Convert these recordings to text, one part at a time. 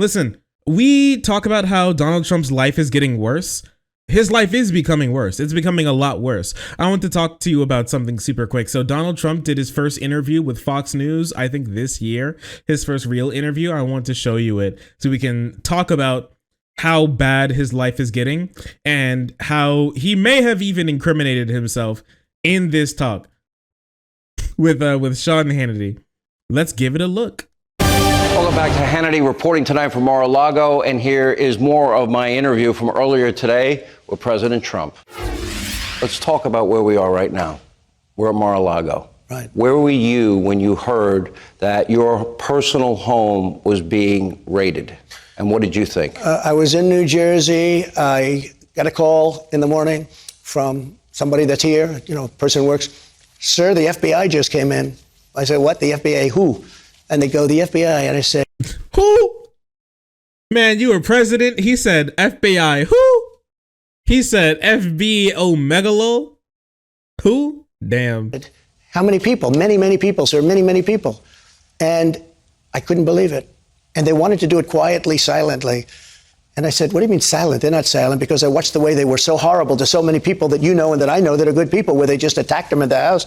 Listen, we talk about how Donald Trump's life is getting worse. His life is becoming worse. It's becoming a lot worse. I want to talk to you about something super quick. So Donald Trump did his first interview with Fox News, I think this year, his first real interview. I want to show you it so we can talk about how bad his life is getting and how he may have even incriminated himself in this talk with Sean Hannity. Let's give it a look. Welcome back to Hannity, reporting tonight from Mar-a-Lago, and here is more of my interview from earlier today with President Trump. Let's talk about where we are right now. We're at Mar-a-Lago. Right. Where were you when you heard that your personal home was being raided? And what did you think? I was in New Jersey. I got a call in the morning from somebody that's here, a person who works. Sir, the FBI just came in. I said, what? The FBI? Who? And they go, the FBI. And I said, who? Man, you were president. He said FBI. Who? He said FB Omegalo. Who? Damn. How many people? Many, many people, sir. Many, many people. And I couldn't believe it. And they wanted to do it quietly, silently. And I said, what do you mean silent? They're not silent, because I watched the way they were so horrible to so many people that you know and that I know that are good people, where they just attacked them in the house.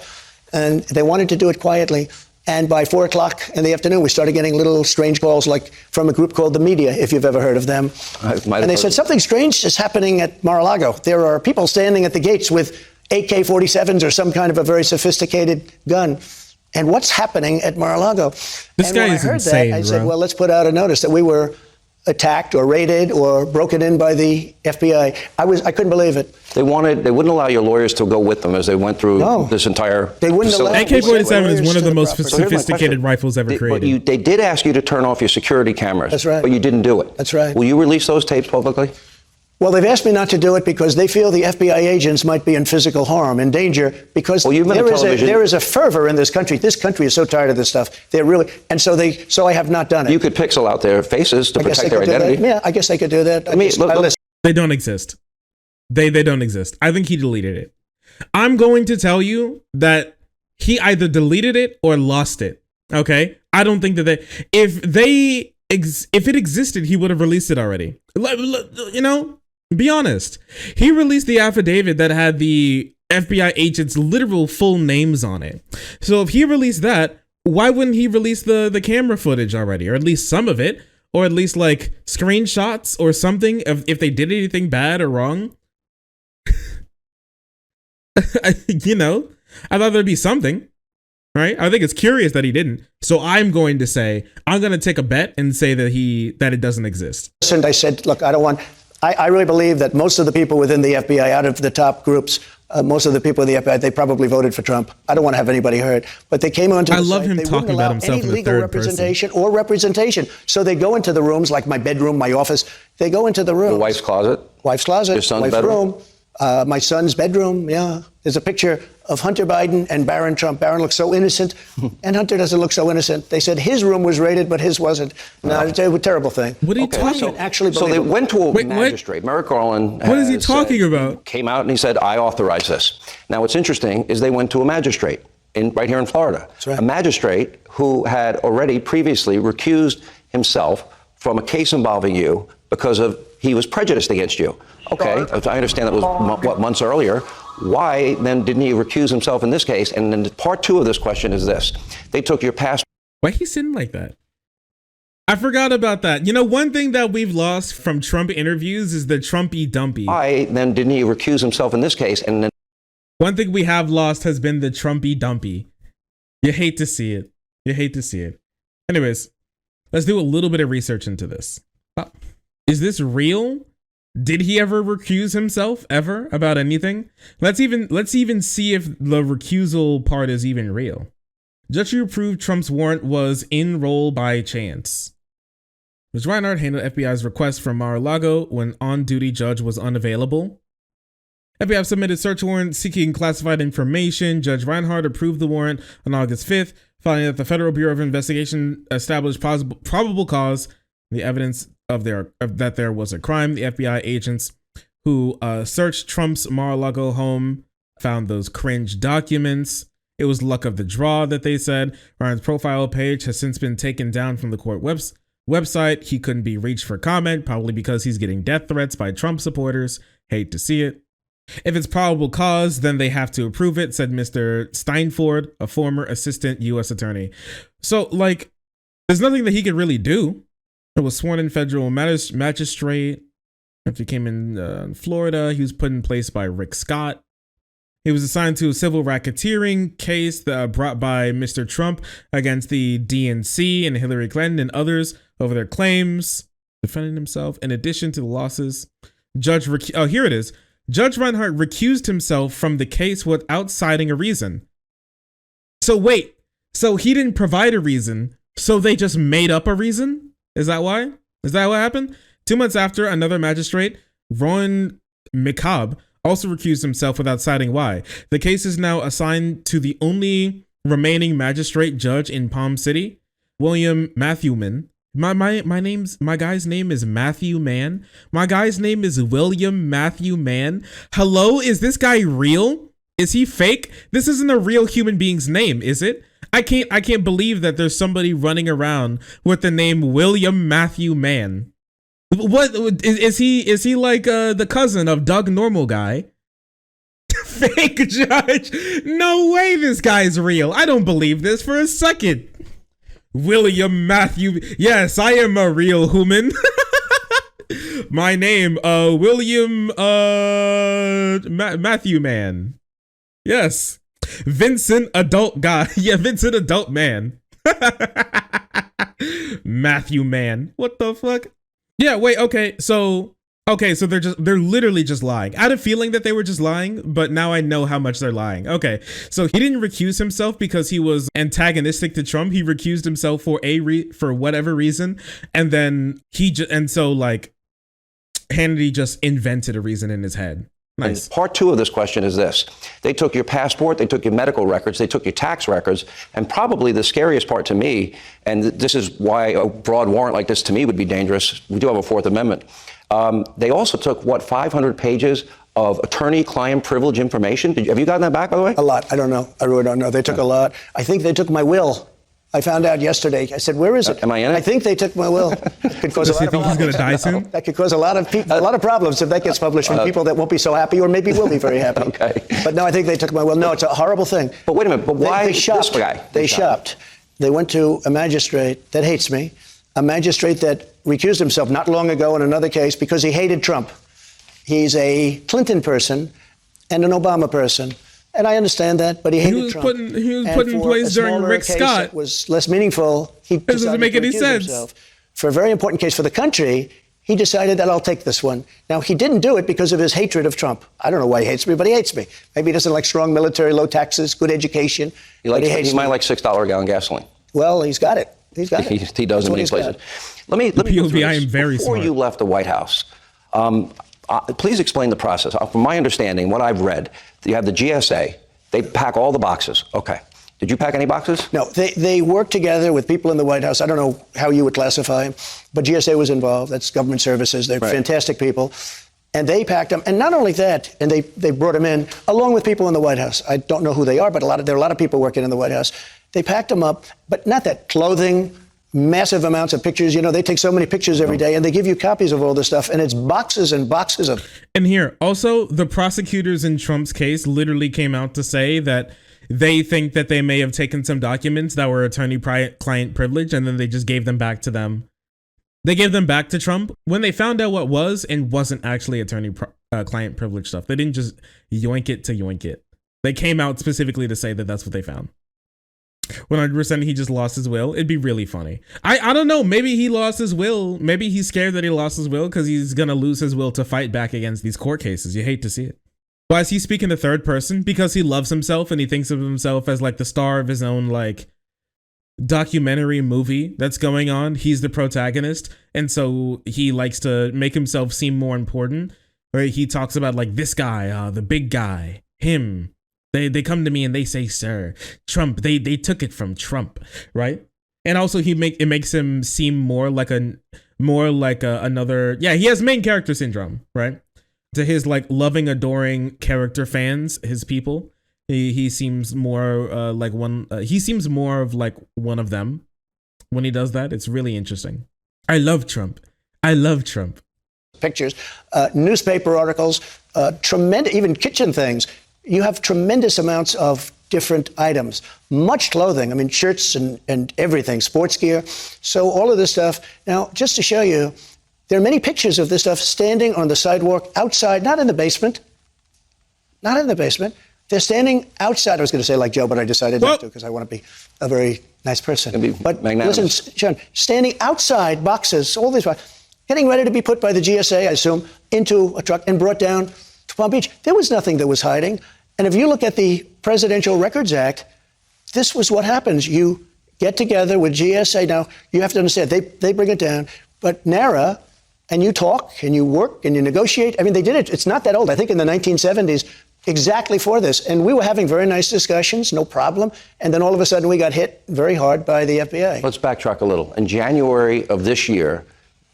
And they wanted to do it quietly. And by 4 o'clock in the afternoon, we started getting little strange calls, like from a group called The Media, if you've ever heard of them. And they said, something strange is happening at Mar-a-Lago. There are people standing at the gates with AK-47s or some kind of a very sophisticated gun. And what's happening at Mar-a-Lago? This guy is insane, I said, well, let's put out a notice that we were attacked or raided or broken in by the FBI. I couldn't believe it. They wouldn't allow your lawyers to go with them as they went through this entire They wouldn't allow AK-47 is one of the most sophisticated rifles ever created. But they did ask you to turn off your security cameras. That's right. But you didn't do it. That's right. Will you release those tapes publicly? Well, they've asked me not to do it because they feel the FBI agents might be in physical harm, in danger, because there is a fervor in this country. This country is so tired of this stuff. They're really, and so I have not done it. You could pixel out their faces to protect their identity. Yeah, I guess they could do that. They don't exist. They don't exist. I think he deleted it. I'm going to tell you that he either deleted it or lost it. Okay? I don't think that if it existed, he would have released it already. Be honest. He released the affidavit that had the FBI agents' literal full names on it. So if he released that, why wouldn't he release the camera footage already, or at least some of it, or at least like screenshots or something if they did anything bad or wrong? I thought there'd be something, right? I think it's curious that he didn't. So I'm going to take a bet and say that it doesn't exist. And I said, look, I really believe that most of the people within the FBI, out of the top groups, most of the people in the FBI, they probably voted for Trump. I don't want to have anybody hurt, but they came onto the site. I love him talking about himself in the third person. Representation. So they go into the rooms, like my bedroom, my office. They go into the room. Your wife's closet. Wife's closet. Your son's wife's bedroom. Room. My son's bedroom. Yeah. There's a picture of Hunter Biden and Barron Trump. Barron looks so innocent, and Hunter doesn't look so innocent. They said his room was raided, but his wasn't. No, it's a terrible thing. What are you talking about? So they went to a magistrate. Merrick Garland. What is he talking about? Came out and he said, I authorize this. Now, what's interesting is they went to a magistrate right here in Florida. That's right. A magistrate who had already previously recused himself from a case involving you because he was prejudiced against you. Okay, I understand that was months earlier. Why then didn't he recuse himself in this case? And then part two of this question is this: they took your passport. Why he sitting like that? I forgot about that. One thing that we've lost from Trump interviews is the Trumpy dumpy. Why then didn't he recuse himself in this case? And then one thing we have lost has been the Trumpy dumpy. You hate to see it. Anyways, let's do a little bit of research into this. Is this real? Did he ever recuse himself ever about anything? Let's even see if the recusal part is even real. Judge who approved Trump's warrant was in roll by chance. Judge Weiner handled FBI's request from Mar-a-Lago when on-duty judge was unavailable. FBI submitted search warrant seeking classified information. Judge Reinhardt approved the warrant on August 5th, finding that the Federal Bureau of Investigation established probable cause, the evidence that there was a crime. The FBI agents who searched Trump's Mar-a-Lago home found those cringe documents. It was luck of the draw that they said. Ryan's profile page has since been taken down from the court website. He couldn't be reached for comment, probably because he's getting death threats by Trump supporters. Hate to see it. If it's probable cause, then they have to approve it, said Mr. Steinford, a former assistant U.S. attorney. So, like, there's nothing that he could really do. It was sworn in federal magistrate. After he came in Florida, he was put in place by Rick Scott. He was assigned to a civil racketeering case brought by Mr. Trump against the DNC and Hillary Clinton and others over their claims, defending himself. In addition to the losses, here it is. Judge Reinhardt recused himself from the case without citing a reason. So wait, so he didn't provide a reason, so they just made up a reason? Is that why? Is that what happened? 2 months after, another magistrate, Ron McCobb, also recused himself without citing why. The case is now assigned to the only remaining magistrate judge in Palm City, William Matthewman. My guy's name is Matthew Mann. My guy's name is William Matthew Mann. Hello, is this guy real? Is he fake? This isn't a real human being's name, is it? I can't believe that there's somebody running around with the name William Matthew Mann. What is he? Is he like the cousin of Doug Normal Guy? Fake judge? No way this guy's real. I don't believe this for a second. William Matthew. Yes, I am a real human. My name, William Matthew Man. Yes. Vincent Adult Guy. Yeah, Vincent Adult Man. Matthew Man. What the fuck? Yeah, wait, okay, so they're literally just lying. I had a feeling that they were just lying, but now I know how much they're lying. Okay, so he didn't recuse himself because he was antagonistic to Trump. He recused himself for whatever reason, and then Hannity just invented a reason in his head. Nice. And part two of this question is this. They took your passport, they took your medical records, they took your tax records, and probably the scariest part to me, and this is why a broad warrant like this to me would be dangerous. We do have a Fourth Amendment. They also took, 500 pages of attorney-client privilege information? Have you gotten that back, by the way? A lot. I don't know. I really don't know. They took a lot. I think they took my will. I found out yesterday. I said, "Where is it?" Am I in it? I think they took my will. It could cause Does he think he's going to die soon? That could cause a lot of problems if that gets published from people that won't be so happy, or maybe will be very happy. Okay. But no, I think they took my will. No, it's a horrible thing. But wait a minute. But why they shopped, this guy? They shopped. They went to a magistrate that hates me, a magistrate that recused himself not long ago in another case because he hated Trump. He's a Clinton person and an Obama person. And I understand that, but he hated Trump. He was put in place during Rick Scott. It was less meaningful. He doesn't make any sense. For a very important case for the country, he decided that I'll take this one. Now, he didn't do it because of his hatred of Trump. I don't know why he hates me, but he hates me. Maybe he doesn't like strong military, low taxes, good education. He might like $6 a gallon gasoline. Well, he's got it. He's got it. He does in many places. Let me POV, I am very Before smart. you left the White House, please explain the process. From my understanding, what I've read, you have the GSA. They pack all the boxes. Okay. Did you pack any boxes? No, they work together with people in the White House. I don't know how you would classify them, but GSA was involved. That's government services. They're fantastic people. And they packed them. And not only that, and they brought them in along with people in the White House. I don't know who they are, but there are a lot of people working in the White House. They packed them up, but not that clothing, massive amounts of pictures. You know, they take so many pictures every day, and they give you copies of all this stuff, and it's boxes and boxes of. And here, also, the prosecutors in Trump's case literally came out to say that they think that they may have taken some documents that were attorney-client privilege, and then they just gave them back to them. They gave them back to Trump when they found out what was and wasn't actually attorney-client privilege stuff. They didn't just yoink it to yoink it. They came out specifically to say that that's what they found. 100% he just lost his will. It'd be really funny. I don't know. Maybe he lost his will. Maybe he's scared that he lost his will because he's going to lose his will to fight back against these court cases. You hate to see it. Why is he speaking the third person? Because he loves himself and he thinks of himself as like the star of his own like documentary movie that's going on. He's the protagonist. And so he likes to make himself seem more important. Right? He talks about like this guy, the big guy, him. They come to me and they say, "Sir, Trump." They took it from Trump, right? And also it makes him seem more like another. Yeah, he has main character syndrome, right? To his like loving, adoring character fans, his people, he seems more like one. He seems more of like one of them when he does that. It's really interesting. I love Trump. I love Trump. Pictures, newspaper articles, tremendous, even kitchen things. You have tremendous amounts of different items, much clothing. I mean, shirts and everything, sports gear. So all of this stuff. Now, just to show you, there are many pictures of this stuff standing on the sidewalk outside, not in the basement. Not in the basement. They're standing outside. I was going to say like Joe, but I decided not to because I want to be a very nice person. But listen, John, standing outside boxes, all these boxes, getting ready to be put by the GSA, I assume, into a truck and brought down to Palm Beach. There was nothing that was hiding. And if you look at the Presidential Records Act, this was what happens. You get together with GSA. Now, you have to understand, they bring it down. But NARA, and you talk and you work and you negotiate. I mean, they did it. It's not that old. I think in the 1970s, exactly for this. And we were having very nice discussions, no problem. And then all of a sudden, we got hit very hard by the FBI. Let's backtrack a little. In January of this year,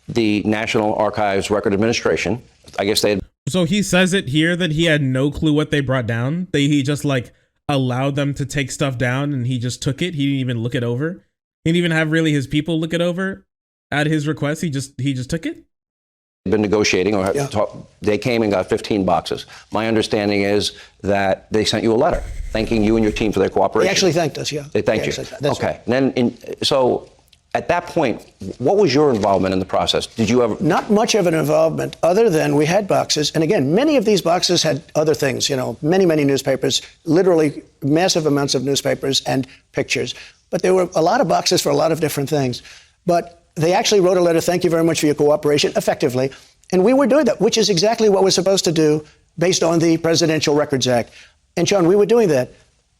the National Archives Record Administration, I guess they had. So he says it here that he had no clue what they brought down. He just like allowed them to take stuff down and he just took it. He didn't even look it over. He didn't even have really his people look it over at his request. He just took it. Been negotiating or they came and got 15 boxes. My understanding is that they sent you a letter thanking you and your team for their cooperation. They actually thanked us, yeah. They thanked you. Okay. Right. And then so at that point, what was your involvement in the process? Did you ever? Not much of an involvement other than we had boxes. And again, many of these boxes had other things, many newspapers, literally massive amounts of newspapers and pictures. But there were a lot of boxes for a lot of different things. But they actually wrote a letter, thank you very much for your cooperation, effectively. And we were doing that, which is exactly what we're supposed to do based on the Presidential Records Act. And Sean, we were doing that.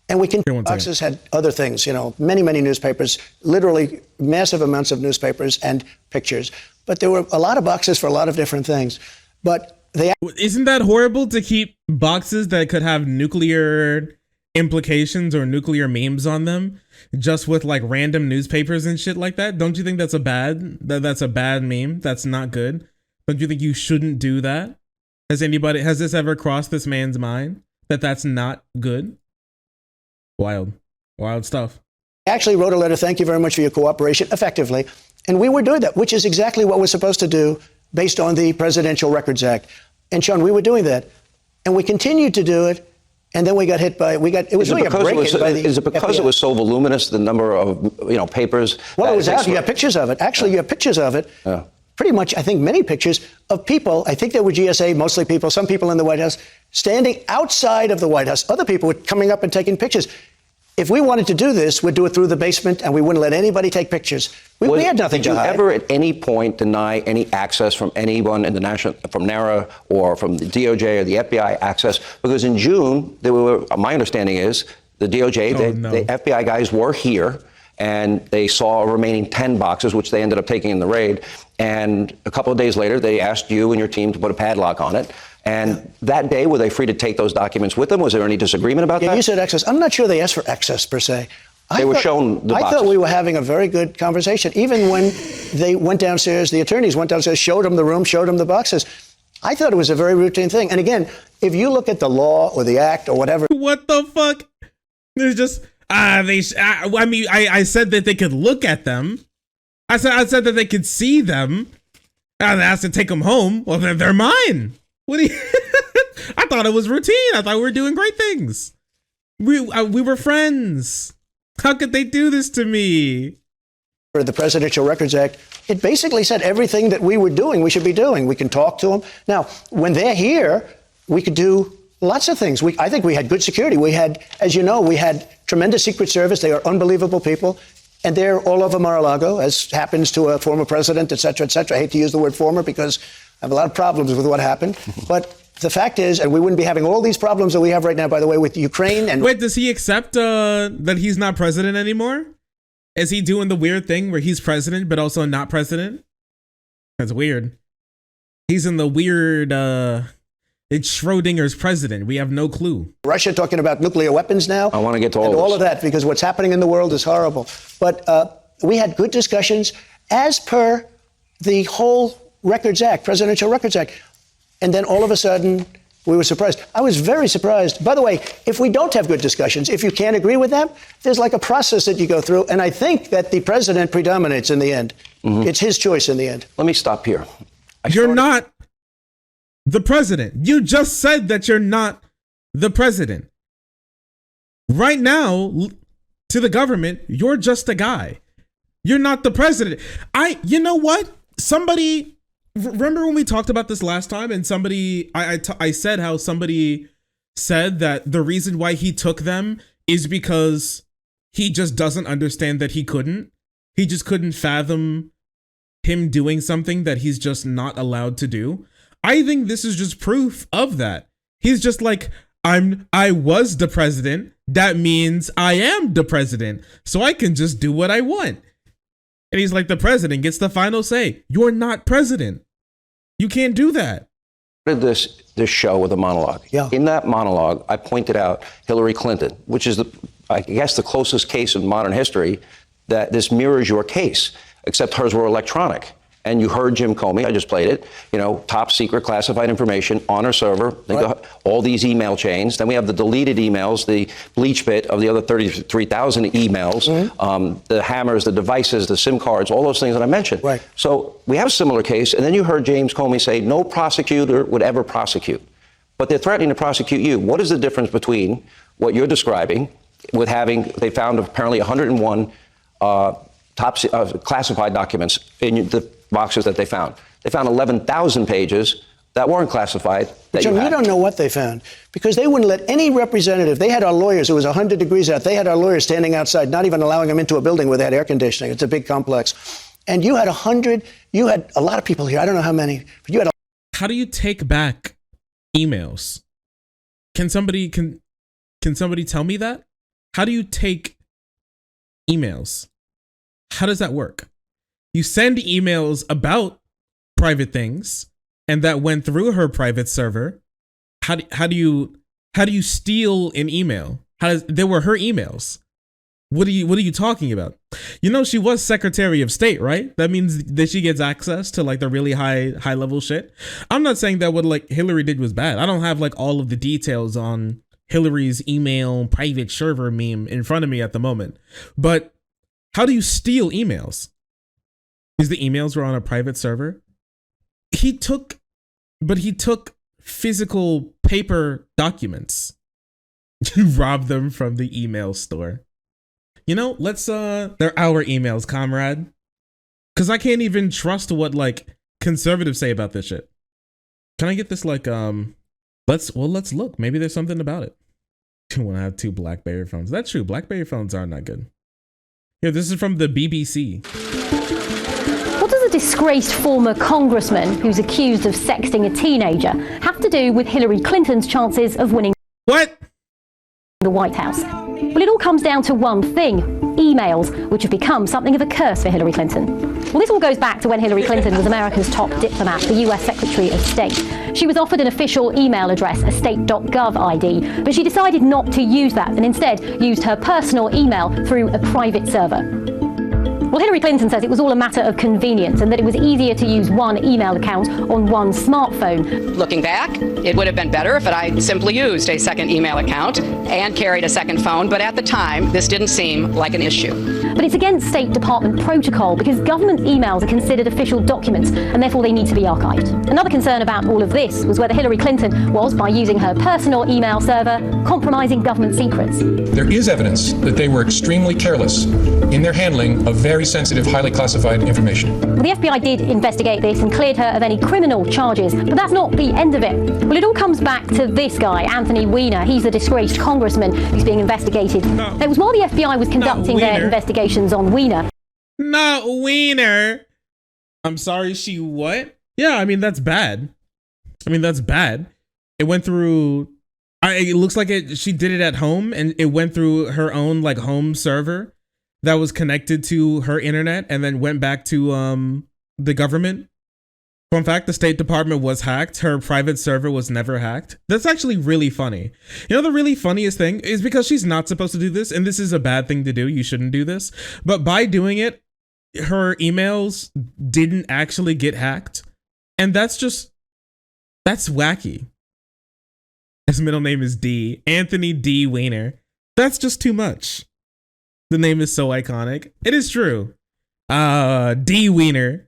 And we can, boxes had other things, many newspapers, literally massive amounts of newspapers and pictures. But there were a lot of boxes for a lot of different things. But they. Isn't that horrible to keep boxes that could have nuclear implications or nuclear memes on them just with like random newspapers and shit like that? Don't you think that's a bad meme? That's not good. Don't you think you shouldn't do that? Has this ever crossed this man's mind that that's not good? Wild stuff. I actually wrote a letter, thank you very much for your cooperation, effectively. And we were doing that, which is exactly what we're supposed to do based on the Presidential Records Act. And Sean, we were doing that. And we continued to do it. And then we got hit by, it was really a break-in by the Is it because FBI. it was so voluminous, the number of, papers? Well, it was out. You have pictures of it. Actually, you have pictures of it. Yeah. Pretty much, I think, many pictures of people, I think they were GSA, mostly people, some people in the White House, standing outside of the White House. Other people were coming up and taking pictures. If we wanted to do this, we'd do it through the basement and we wouldn't let anybody take pictures. We had nothing to hide. Did you ever at any point deny any access from anyone in the from NARA or from the DOJ or the FBI access? Because in June, my understanding is the DOJ, the FBI guys were here and they saw a remaining 10 boxes, which they ended up taking in the raid. And a couple of days later, they asked you and your team to put a padlock on it. And that day, were they free to take those documents with them? Was there any disagreement about that? You said access. I'm not sure they asked for access, per se. They were shown the boxes. I thought we were having a very good conversation. Even when they went downstairs, the attorneys went downstairs, showed them the room, showed them the boxes. I thought it was a very routine thing. And again, if you look at the law or the act or whatever. What the fuck? There's just, I said that they could look at them. I said that they could see them. And I asked to take them home. Well, they're mine. What do you? I thought it was routine. I thought we were doing great things. We were friends. How could they do this to me? For the Presidential Records Act, it basically said everything that we were doing, we should be doing. We can talk to them. Now, when they're here, we could do lots of things. I think we had good security. We had, as you know, we had tremendous Secret Service. They are unbelievable people. And they're all over Mar-a-Lago, as happens to a former president, et cetera, et cetera. I hate to use the word former because I have a lot of problems with what happened. But the fact is, and we wouldn't be having all these problems that we have right now, by the way, with Ukraine. And wait, does he accept that he's not president anymore? Is he doing the weird thing where he's president, but also not president? That's weird. He's in the weird, it's Schrodinger's president. We have no clue. Russia talking about nuclear weapons now. I want to get to all of that, because what's happening in the world is horrible. But we had good discussions as per the whole Records Act, Presidential Records Act. And then all of a sudden, We were surprised. I was very surprised. By the way, if we don't have good discussions, if you can't agree with them, there's like a process that you go through. And I think that the president predominates in the end. It's his choice in the end. Let me stop here. You're not the president. You just said that you're not the president. Right now, to the government, you're just a guy. You're not the president. You know what? Somebody, remember when we talked about this last time and I said how somebody said that the reason why he took them is because he just doesn't understand that he just couldn't fathom him doing something that he's just not allowed to do. I think this is just proof of that. He's just like, I was the president. That means I am the president. So I can just do what I want. And he's like, the president gets the final say. You're not president. You can't do that. I did this show with a monologue. Yeah. In that monologue, I pointed out Hillary Clinton, which is, I guess, the closest case in modern history that this mirrors your case, except hers were electronic. And you heard Jim Comey, I just played it, top secret classified information on her server, Right. all these email chains. Then we have the deleted emails, the bleach bit of the other 33,000 emails, the hammers, the devices, the SIM cards, all those things that I mentioned. Right. So we have a similar case. And then you heard James Comey say no prosecutor would ever prosecute. But they're threatening to prosecute you. What is the difference between what you're describing with they found apparently 101 classified documents in the boxes that they found. They found 11,000 pages that weren't classified. Jim, you don't know what they found because they wouldn't let any representative. They had our lawyers. It was 100 degrees out. They had our lawyers standing outside, not even allowing them into a building where they had air conditioning. It's a big complex. And you had 100. You had a lot of people here. I don't know how many, but you had. How do you take back emails? Can somebody tell me that? How do you take emails? How does that work? You send emails about private things, and that went through her private server. How do you steal an email? They were her emails. What are you talking about? She was Secretary of State, right? That means that she gets access to like the really high level shit. I'm not saying that what like Hillary did was bad. I don't have like all of the details on Hillary's email private server meme in front of me at the moment. But how do you steal emails? Is the emails were on a private server? He took physical paper documents. You robbed them from the email store. Let's they're our emails, comrade. Cause I can't even trust what like conservatives say about this shit. Can I get this like let's look. Maybe there's something about it. You want to have 2 BlackBerry phones. That's true. BlackBerry phones are not good. Here, this is from the BBC. What does a disgraced former congressman who's accused of sexting a teenager have to do with Hillary Clinton's chances of winning What? the White House? Well, it all comes down to one thing: emails, which have become something of a curse for Hillary Clinton. Well, this all goes back to when Hillary Clinton was America's top diplomat, the US Secretary of State. She was offered an official email address, a state.gov ID, but she decided not to use that and instead used her personal email through a private server. Well, Hillary Clinton says it was all a matter of convenience and that it was easier to use one email account on one smartphone. Looking back, it would have been better if I simply used a second email account and carried a second phone, but at the time, this didn't seem like an issue. But it's against State Department protocol because government emails are considered official documents and therefore they need to be archived. Another concern about all of this was whether Hillary Clinton was, by using her personal email server, compromising government secrets. There is evidence that they were extremely careless in their handling of very sensitive, highly classified information. Well, the FBI did investigate this and cleared her of any criminal charges, but that's not the end of it. Well, it all comes back to this guy, Anthony Weiner. He's a disgraced congressman who's being investigated. No. It was while the FBI was conducting their Weiner. investigations on Weiner. Not Weiner. I'm sorry, she what? Yeah, I mean, that's bad. It went through, it looks like she did it at home and it went through her own like home server that was connected to her internet and then went back to the government. Fun fact, the State Department was hacked. Her private server was never hacked. That's actually really funny. The really funniest thing is because she's not supposed to do this, and this is a bad thing to do. You shouldn't do this. But by doing it, her emails didn't actually get hacked. And that's wacky. His middle name is D. Anthony D. Weiner. That's just too much. The name is so iconic. It is true. D. Weiner.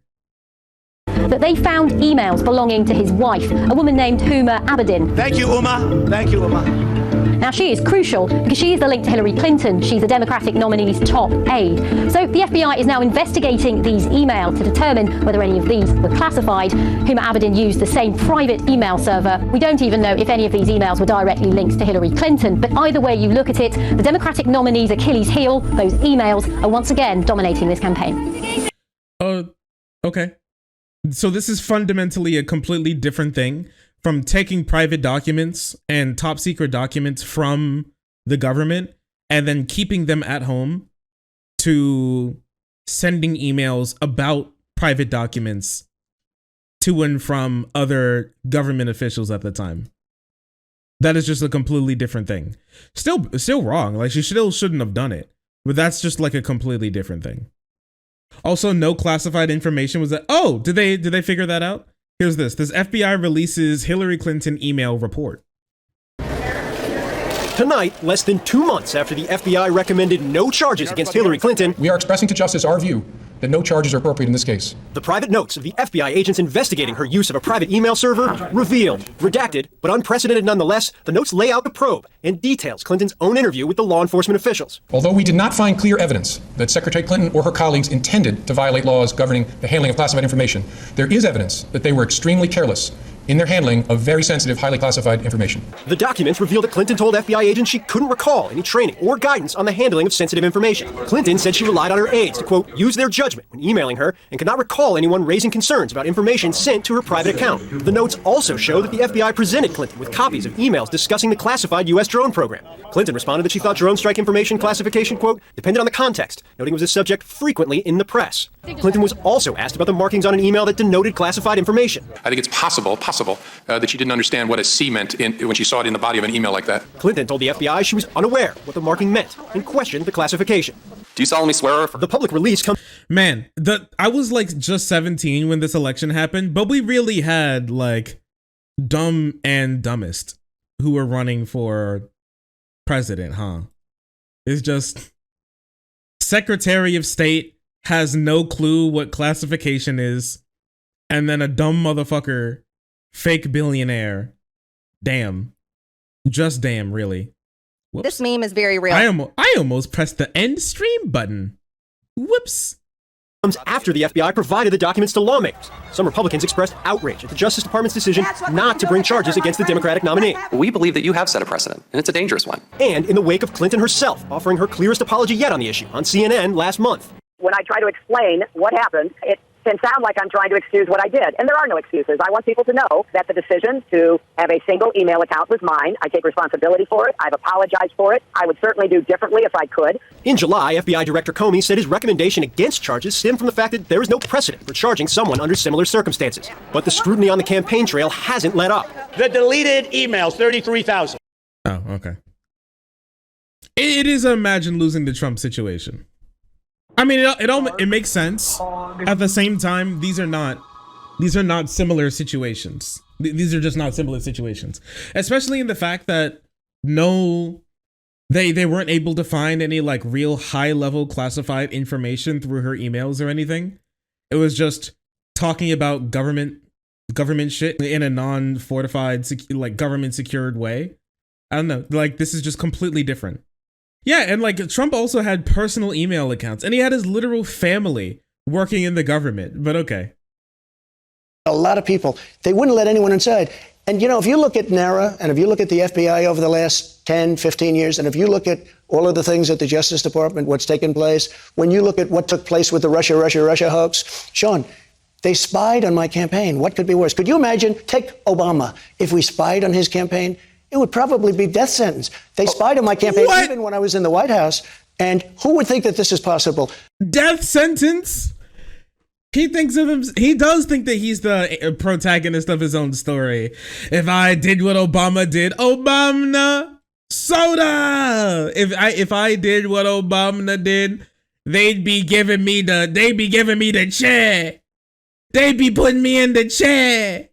That they found emails belonging to his wife, a woman named Huma Abedin. Thank you, Uma. Thank you, Uma. Now, she is crucial because she is the link to Hillary Clinton. She's the Democratic nominee's top aide. So the FBI is now investigating these emails to determine whether any of these were classified. Huma Abedin used the same private email server. We don't even know if any of these emails were directly linked to Hillary Clinton. But either way you look at it, the Democratic nominee's Achilles heel, those emails, are once again dominating this campaign. Okay. So this is fundamentally a completely different thing from taking private documents and top secret documents from the government and then keeping them at home to sending emails about private documents to and from other government officials at the time. That is just a completely different thing. Still wrong. Like, she still shouldn't have done it, but that's just like a completely different thing. Also, no classified information was that. Oh, did they figure that out? Here's this. This FBI releases Hillary Clinton email report. Tonight, less than 2 months after the FBI recommended no charges against Hillary Clinton, We are expressing to justice our view that no charges are appropriate in this case. the private notes of the FBI agents investigating her use of a private email server revealed, redacted, but unprecedented nonetheless, the notes lay out the probe and details Clinton's own interview with the law enforcement officials. Although we did not find clear evidence that Secretary Clinton or her colleagues intended to violate laws governing the handling of classified information, there is evidence that they were extremely careless in their handling of very sensitive, highly classified information. The documents reveal that Clinton told FBI agents she couldn't recall any training or guidance on the handling of sensitive information. Clinton said she relied on her aides to, quote, use their judgment when emailing her and could not recall anyone raising concerns about information sent to her private account. The notes also show that the FBI presented Clinton with copies of emails discussing the classified U.S. drone program. Clinton responded that she thought drone strike information classification, quote, depended on the context, noting it was a subject frequently in the press. Clinton was also asked about the markings on an email that denoted classified information. I think it's possible that she didn't understand what a C meant when she saw it in the body of an email like that. Clinton told the FBI she was unaware what the marking meant and questioned the classification. Do you solemnly swear? The public release comes. Man, I was like just 17 when this election happened, but we really had like dumb and dumbest who were running for president, huh? It's just Secretary of State has no clue what classification is, and then a dumb motherfucker, fake billionaire. Damn. Just damn, really. Whoops. This meme is very real. I almost pressed the end stream button. Whoops. Comes after the FBI provided the documents to lawmakers. Some Republicans expressed outrage at the Justice Department's decision not to bring charges against the Democratic nominee. We believe that you have set a precedent, and it's a dangerous one. And in the wake of Clinton herself offering her clearest apology yet on the issue on CNN last month. When I try to explain what happened, it can sound like I'm trying to excuse what I did. And there are no excuses. I want people to know that the decision to have a single email account was mine. I take responsibility for it. I've apologized for it. I would certainly do differently if I could. In July, FBI Director Comey said his recommendation against charges stemmed from the fact that there is no precedent for charging someone under similar circumstances. But the scrutiny on the campaign trail hasn't let up. The deleted emails, 33,000. Oh, okay. It is imagine losing the Trump situation. I mean, it makes sense. At the same time, these are not similar situations. These are just not similar situations, especially in the fact that they weren't able to find any like real high level classified information through her emails or anything. It was just talking about government shit in a non-fortified, like government secured way. I don't know. Like, this is just completely different. Yeah, and like Trump also had personal email accounts, and he had his literal family working in the government, but okay. A lot of people, they wouldn't let anyone inside. And, you know, if you look at NARA and if you look at the FBI over the last 10, 15 years, and if you look at all of the things at the Justice Department, what's taken place, when you look at what took place with the Russia hoax, Sean, they spied on my campaign. What could be worse? Could you imagine, take Obama, if we spied on his campaign? It would probably be death sentence. They spied on my campaign even when I was in the White House. And who would think that this is possible? Death sentence? He thinks of him. He does think that he's the protagonist of his own story. If I did what Obama did, Obama soda. If I did what Obama did, they'd be giving me the chair. They'd be putting me in the chair.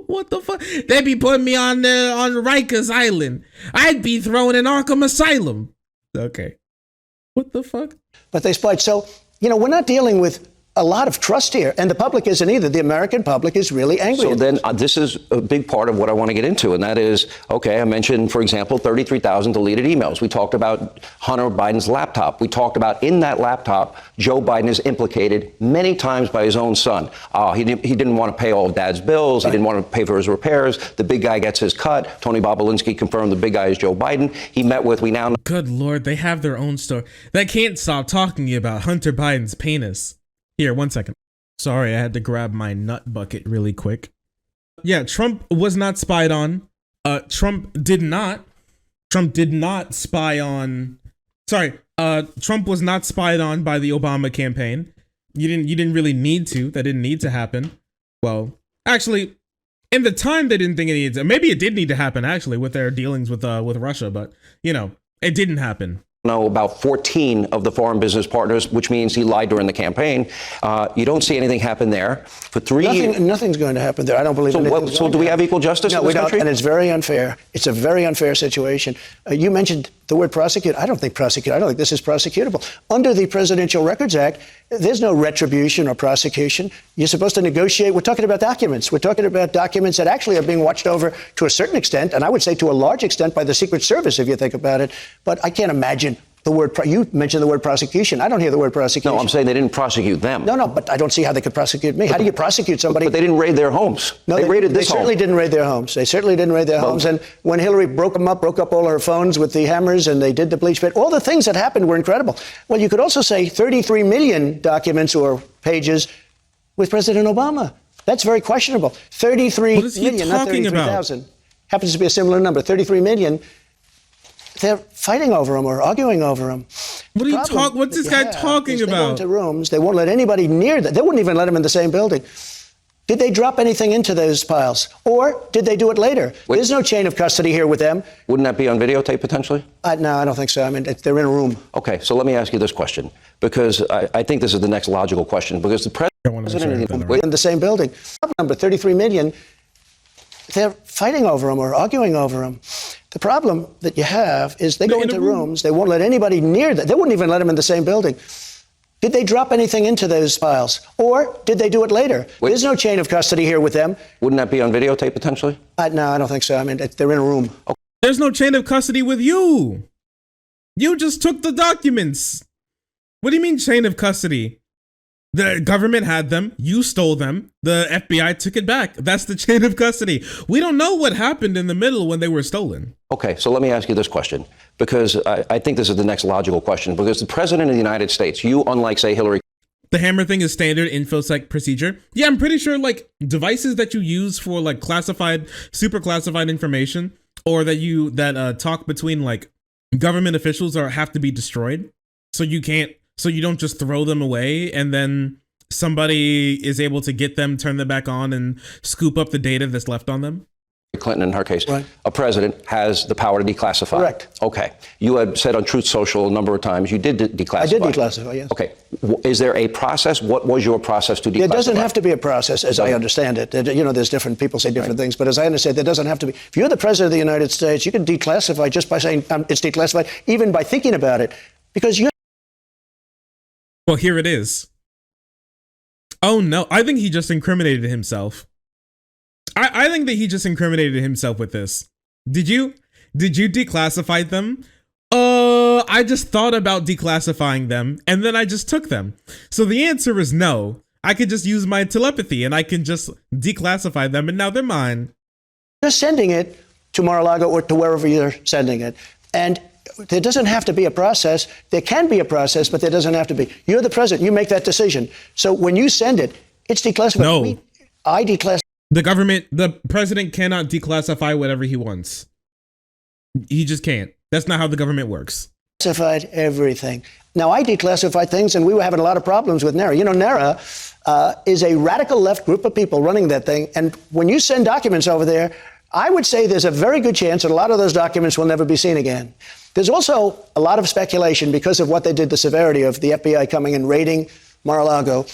What the fuck? They'd be putting me on Rikers Island. I'd be thrown in Arkham Asylum. Okay. What the fuck? But they spied. So, we're not dealing with a lot of trust here, and the public isn't either. The American public is really angry. So then this is a big part of what I want to get into, and that is, okay, I mentioned, for example, 33,000 deleted emails. We talked about Hunter Biden's laptop. We talked about in that laptop, Joe Biden is implicated many times by his own son. He didn't want to pay all of dad's bills. Right. He didn't want to pay for his repairs. The big guy gets his cut. Tony Bobolinsky confirmed the big guy is Joe Biden. He met with, we now know. Good Lord, they have their own story. They can't stop talking about Hunter Biden's penis. Here, 1 second. Sorry, I had to grab my nut bucket really quick. Yeah, Trump was not spied on. Trump did not spy on. Sorry, Trump was not spied on by the Obama campaign. You didn't really need to. That didn't need to happen. Well, actually, in the time they didn't think it needed to. Maybe it did need to happen actually with their dealings with Russia, but it didn't happen. Know about 14 of the foreign business partners, which means he lied during the campaign. You don't see anything happen there. For 3 years. Nothing's going to happen there. I don't believe anything. So do we have equal justice in this country? And it's very unfair. It's a very unfair situation. You mentioned the word prosecute. I don't think prosecute. I don't think this is prosecutable. Under the Presidential Records Act, there's no retribution or prosecution. You're supposed to negotiate. We're talking about documents. We're talking about documents that actually are being watched over to a certain extent, and I would say to a large extent by the Secret Service, if you think about it. But I can't imagine the word, you mentioned the word prosecution. I don't hear the word prosecution. No, I'm saying they didn't prosecute them. No, but I don't see how they could prosecute me. How do you prosecute somebody? But they didn't raid their homes. No, they raided this home. They certainly didn't raid their homes. They certainly didn't raid their homes. And when Hillary broke up all her phones with the hammers, and they did the bleach pit, all the things that happened were incredible. Well, you could also say 33 million documents or pages with President Obama. That's very questionable. 33 million, not 33,000. Happens to be a similar number, 33 million. They're fighting over him or arguing over him. What are you talking? What's this guy talking about? They go into rooms. They won't let anybody near them. They wouldn't even let them in the same building. Did they drop anything into those piles, or did they do it later? There's no chain of custody here with them. Wouldn't that be on videotape potentially? No, I don't think so. I mean, they're in a room. Okay, so let me ask you this question, because I think this is the next logical question. Because the president in the same building. Number 33 million. They're fighting over him or arguing over him. The problem that you have is they go into rooms. They won't let anybody near them. They wouldn't even let them in the same building. Did they drop anything into those piles, or did they do it later? There's no chain of custody here with them. Wouldn't that be on videotape potentially? No, I don't think so. I mean, they're in a room. Okay. There's no chain of custody with you. You just took the documents. What do you mean chain of custody? The government had them. You stole them. The FBI took it back. That's the chain of custody. We don't know what happened in the middle when they were stolen. Okay, so let me ask you this question, because I think this is the next logical question, because the president of the United States, you, unlike, say, Hillary. The hammer thing is standard InfoSec procedure. Yeah, I'm pretty sure like devices that you use for like classified, super classified information, or that talk between like government officials have to be destroyed. So you don't just throw them away and then somebody is able to get them, turn them back on, and scoop up the data that's left on them. Clinton, in her case, right. A president has the power to declassify. Correct. Okay. You had said on Truth Social a number of times you did declassify. I did declassify, yes. Okay. Is there a process? What was your process to declassify? There doesn't have to be a process, as I understand it. There's different people say different things, but as I understand, there doesn't have to be. If you're the president of the United States, you can declassify just by saying it's declassified, even by thinking about it, because you. Well, here it is. Oh no, I think he just incriminated himself. I think that he just incriminated himself with this. Did you declassify them? I just thought about declassifying them and then I just took them. So the answer is no. I could just use my telepathy and I can just declassify them and now they're mine. You're sending it to Mar-a-Lago or to wherever you're sending it. And there doesn't have to be a process. There can be a process, but there doesn't have to be. You're the president. You make that decision. So when you send it, it's declassified. No. I declassify. The president cannot declassify whatever he wants. He just can't. That's not how the government works. Declassified everything. Now, I declassified things, and we were having a lot of problems with NARA. NARA is a radical left group of people running that thing. And when you send documents over there, I would say there's a very good chance that a lot of those documents will never be seen again. There's also a lot of speculation because of what they did, the severity of the FBI coming and raiding Mar-a-Lago.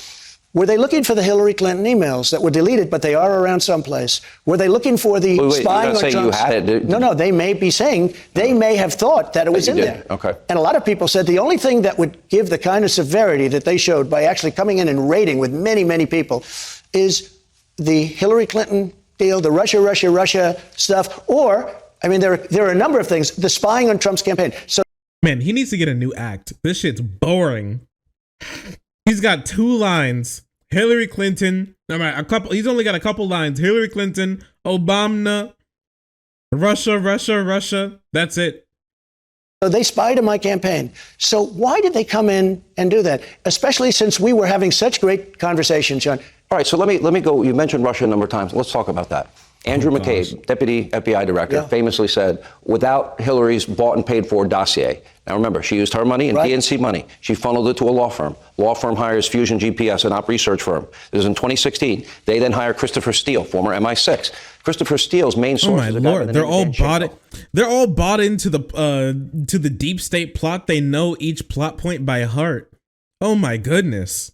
Were they looking for the Hillary Clinton emails that were deleted, but they are around someplace? Were they looking for the spying on Trump's? You had it. No, they may be saying, they may have thought that it was in there. Okay. And a lot of people said the only thing that would give the kind of severity that they showed by actually coming in and raiding with many, many people is the Hillary Clinton deal, the Russia stuff, or, I mean, there are a number of things, the spying on Trump's campaign. So, man, he needs to get a new act. This shit's boring. He's got 2 lines. Hillary Clinton. He's only got a couple lines. Hillary Clinton, Obama, Russia. That's it. So they spied on my campaign. So why did they come in and do that? Especially since we were having such great conversations, John. All right, so let me go. You mentioned Russia a number of times. Let's talk about that. Andrew McCabe, Deputy FBI Director, famously said, without Hillary's bought and paid for dossier. Now remember, she used her money and DNC money. She funneled it to a law firm. Law firm hires Fusion GPS, an op research firm. This is in 2016. They then hire Christopher Steele, former MI6. Christopher Steele's main source. Oh my lord! They're all bought into the deep state plot. They know each plot point by heart. Oh my goodness.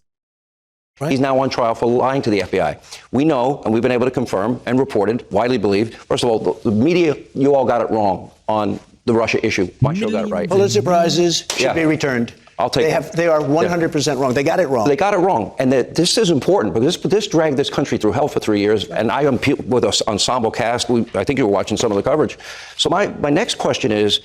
He's now on trial for lying to the FBI. We know, and we've been able to confirm and reported, widely believed. First of all, the media, you all got it wrong on the Russia issue. My show got it right. Pulitzer Prizes should be returned. I'll take it. They are 100% wrong. They got it wrong. They got it wrong. And this is important because this dragged this country through hell for 3 years. And I am with an ensemble cast. I think you were watching some of the coverage. So my next question is,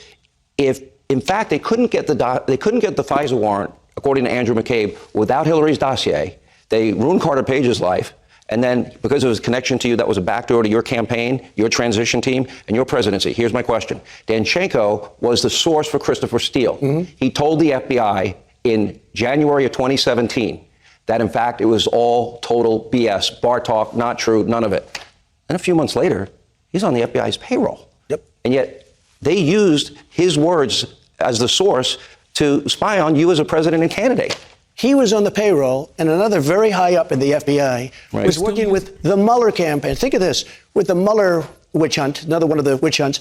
if in fact they couldn't get the FISA warrant, according to Andrew McCabe, without Hillary's dossier, they ruined Carter Page's life. And then because of his connection to you, that was a backdoor to your campaign, your transition team, and your presidency. Here's my question. Danchenko was the source for Christopher Steele. Mm-hmm. He told the FBI in January of 2017 that, in fact, it was all total BS, bar talk, not true, none of it. And a few months later, he's on the FBI's payroll. Yep. And yet they used his words as the source to spy on you as a president and candidate. He was on the payroll, and another very high up in the FBI was working with the Mueller campaign. Think of this, with the Mueller witch hunt, another one of the witch hunts.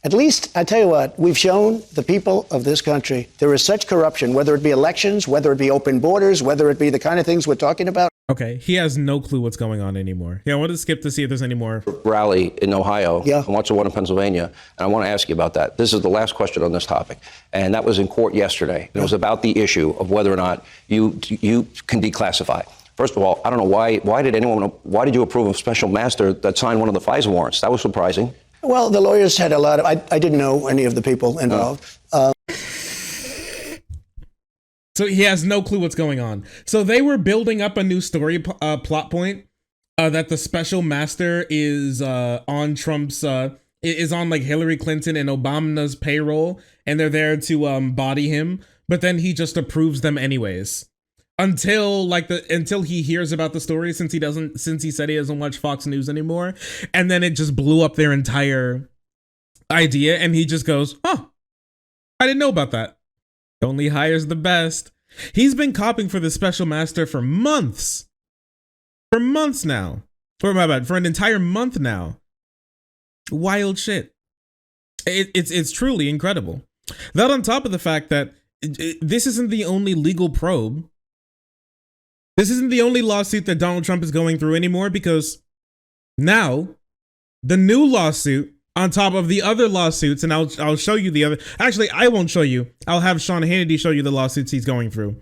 At least, I tell you what, we've shown the people of this country there is such corruption, whether it be elections, whether it be open borders, whether it be the kind of things we're talking about. Okay, he has no clue what's going on anymore. Yeah, I want to skip to see if there's any more. Rally in Ohio. Yeah. I watched the one in Pennsylvania, and I want to ask you about that. This is the last question on this topic, and that was in court yesterday. It was about the issue of whether or not you can declassify. First of all, I don't know why did you approve a special master that signed one of the FISA warrants? That was surprising. Well, the lawyers had a lot of, I didn't know any of the people involved. So he has no clue what's going on. So they were building up a new story plot point that the special master is on Trump's, is on like Hillary Clinton and Obama's payroll, and they're there to body him. But then he just approves them anyways. Until he hears about the story, since he said he doesn't watch Fox News anymore, and then it just blew up their entire idea, and he just goes, "Oh, I didn't know about that." Only hires the best. He's been copying for the special master for months. For months now. For an entire month now. Wild shit. It's truly incredible. That on top of the fact that this isn't the only legal probe. This isn't the only lawsuit that Donald Trump is going through anymore, because now the new lawsuit on top of the other lawsuits, and I'll show you the other. Actually, I won't show you. I'll have Sean Hannity show you the lawsuits he's going through.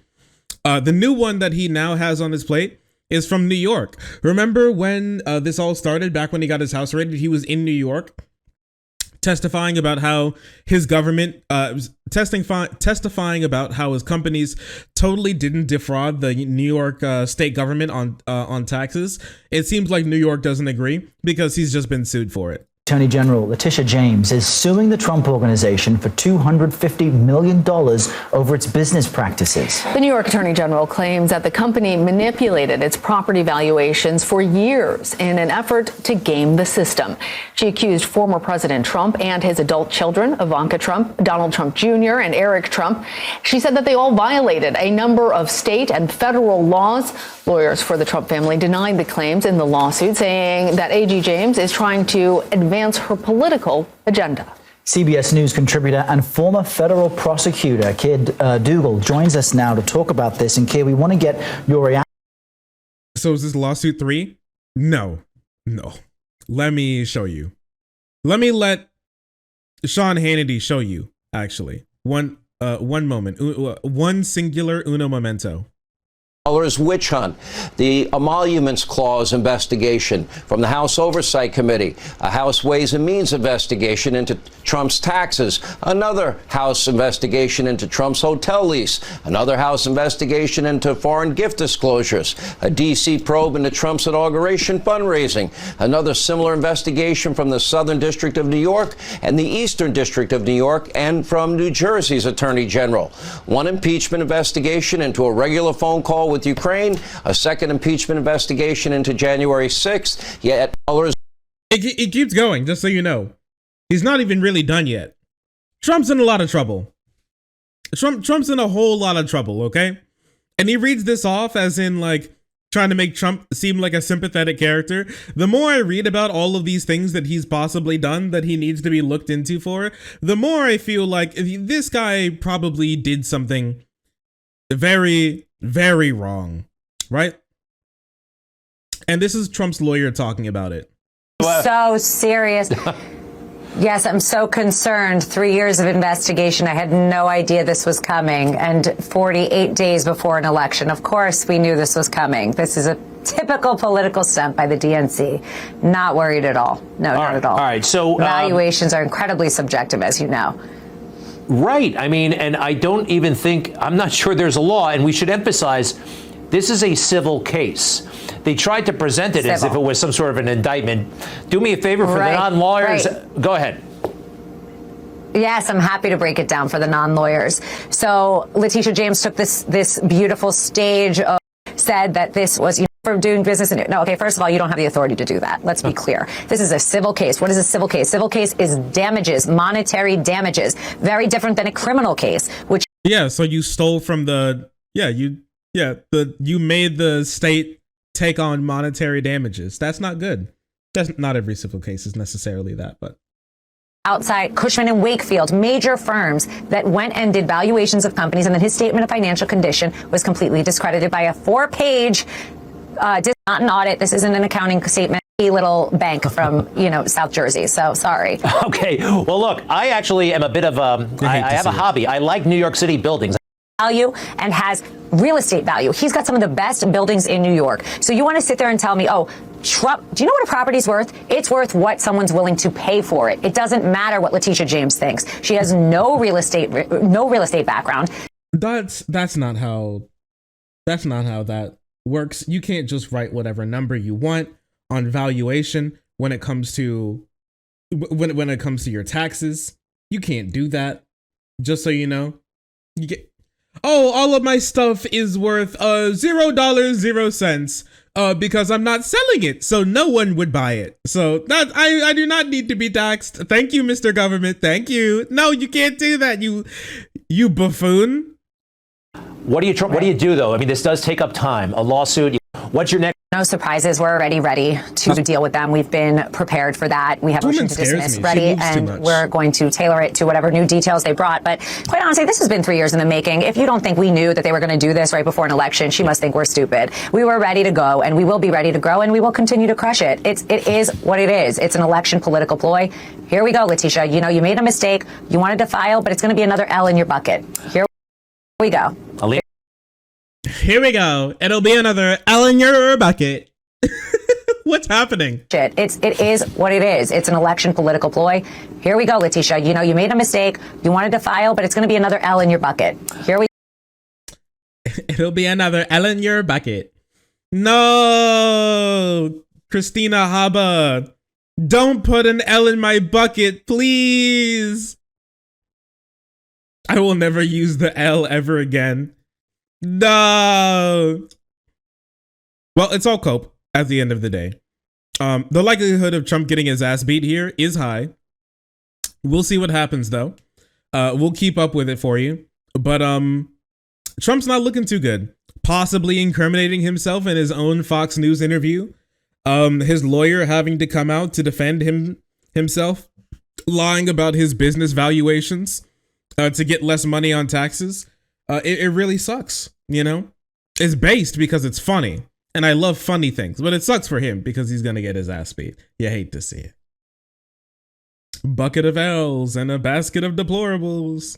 The new one that he now has on his plate is from New York. Remember when this all started, back when he got his house raided? He was in New York testifying about how his government, testifying about how his companies totally didn't defraud the New York state government on taxes. It seems like New York doesn't agree because he's just been sued for it. Attorney General Letitia James is suing the Trump Organization for $250 million over its business practices. The New York Attorney General claims that the company manipulated its property valuations for years in an effort to game the system. She accused former President Trump and his adult children, Ivanka Trump, Donald Trump Jr., and Eric Trump. She said that they all violated a number of state and federal laws. Lawyers for the Trump family denied the claims in the lawsuit, saying that AG James is trying to advance her political agenda. CBS News contributor and former federal prosecutor Keir Dougal joins us now to talk about this. And Keir, we want to get your reaction. So is this lawsuit 3? No. Let me show you. Let me let Sean Hannity show you, actually. One moment. One singular uno momento. Witch hunt, the Emoluments Clause investigation from the House Oversight Committee, a House Ways and Means investigation into Trump's taxes, another House investigation into Trump's hotel lease, another House investigation into foreign gift disclosures, a D.C. probe into Trump's inauguration fundraising, another similar investigation from the Southern District of New York and the Eastern District of New York and from New Jersey's Attorney General, one impeachment investigation into a regular phone call with Ukraine, a second impeachment investigation into January 6th, yet it keeps going, just so you know. He's not even really done yet. Trump's in a lot of trouble. Trump's in a whole lot of trouble, okay? And he reads this off as in, like, trying to make Trump seem like a sympathetic character. The more I read about all of these things that he's possibly done that he needs to be looked into for, the more I feel like this guy probably did something very, very wrong, right? And this is Trump's lawyer talking about it. So serious. Yes, I'm so concerned. 3 years of investigation. I had no idea this was coming. And 48 days before an election. Of course, we knew this was coming. This is a typical political stunt by the DNC. Not worried at all. No, not at all. All right. So valuations are incredibly subjective, as you know. Right. I mean, and I don't even think, I'm not sure there's a law, and we should emphasize this is a civil case. They tried to present it as if it was some sort of an indictment. Do me a favor for the non-lawyers. Go ahead. Yes, I'm happy to break it down for the non-lawyers. So Letitia James took this beautiful stage of, said that this was, for doing business. No, okay, first of all, you don't have the authority to do that. Let's be clear. This is a civil case. What is a civil case? Civil case is damages, monetary damages. Very different than a criminal case, which... Yeah, so you stole from the... you made the state take on monetary damages. That's not good. That's not every civil case is necessarily that, but... Outside Cushman and Wakefield, major firms that went and did valuations of companies, and then his statement of financial condition was completely discredited by a 4-page... this is not an audit. This isn't an accounting statement. A little bank from, South Jersey. So sorry. Okay. Well, look, I actually am a bit of I have a hobby. I like New York City buildings. Value and has real estate value. He's got some of the best buildings in New York. So you want to sit there and tell me, oh, Trump, do you know what a property's worth? It's worth what someone's willing to pay for it. It doesn't matter what Letitia James thinks. She has no real estate background. That's not how that works. You can't just write whatever number you want on valuation when it comes to your taxes. You can't do that. Just so you know, you get, oh, all of my stuff is worth $0.00 because I'm not selling it, so no one would buy it. So that I do not need to be taxed. Thank you, Mr. Government. Thank you. No, you can't do that. You buffoon. What do you do though? I mean, this does take up time. A lawsuit. What's your next? No surprises. We're already ready to deal with them. We've been prepared for that. We have a motion to dismiss ready, and we're going to tailor it to whatever new details they brought. But quite honestly, this has been 3 years in the making. If you don't think we knew that they were going to do this right before an election, she must think we're stupid. We were ready to go, and we will be ready to grow, and we will continue to crush it. It is what it is. It's an election political ploy. Here we go, Letitia. You made a mistake. You wanted to file, but it's going to be another L in your bucket. Here we go. Here we go. It'll be another L in your bucket. What's happening? It is what it is. It's an election political ploy. Here we go, Letitia. You made a mistake. You wanted to file, but it's going to be another L in your bucket. Here we It'll be another L in your bucket. No, Christina Haba. Don't put an L in my bucket, please. I will never use the L ever again. No. Well, it's all cope at the end of the day. The likelihood of Trump getting his ass beat here is high. We'll see what happens though. We'll keep up with it for you. But Trump's not looking too good. Possibly incriminating himself in his own Fox News interview. His lawyer having to come out to defend himself, lying about his business valuations to get less money on taxes. It really sucks, It's based because it's funny. And I love funny things, but it sucks for him because he's going to get his ass beat. You hate to see it. Bucket of L's and a basket of deplorables.